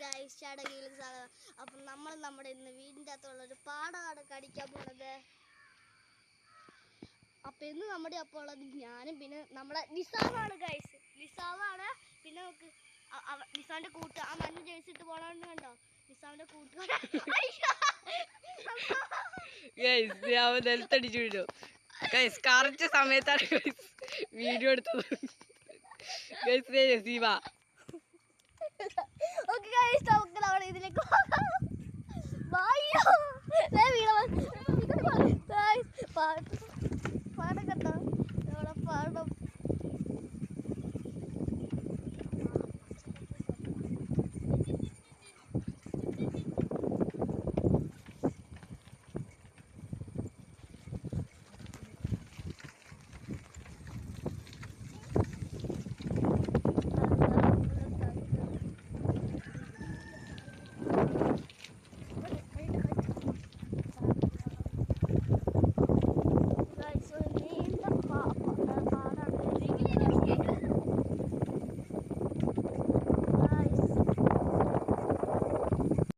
Guys ചടങ്ങിയിലേക്ക് സ്വാഗതം. അപ്പം നമ്മൾ നമ്മുടെ ഇന്ന് വീടിൻ്റെ അകത്തുള്ളൊരു പാടാണ് കടിക്കാൻ പോണത്. അപ്പം ഇന്ന് നമ്മുടെ അപ്പോൾ ഉള്ളത് ഞാനും പിന്നെ നമ്മുടെ നിസാമാണ് ഗൈസ്. നിസാവാണ്. പിന്നെ നമുക്ക് നിസാന്റെ കൂട്ട് ആ മഞ്ഞ ജേഴ്സി ഇട്ട് പോകണമെന്ന് കണ്ടോ. നിസാവിന്റെ കൂട്ടുകാരൻ നിലത്തടിച്ചു വിടും. കറക്റ്റ് സമയത്താണ് വീഡിയോ എടുത്തത്.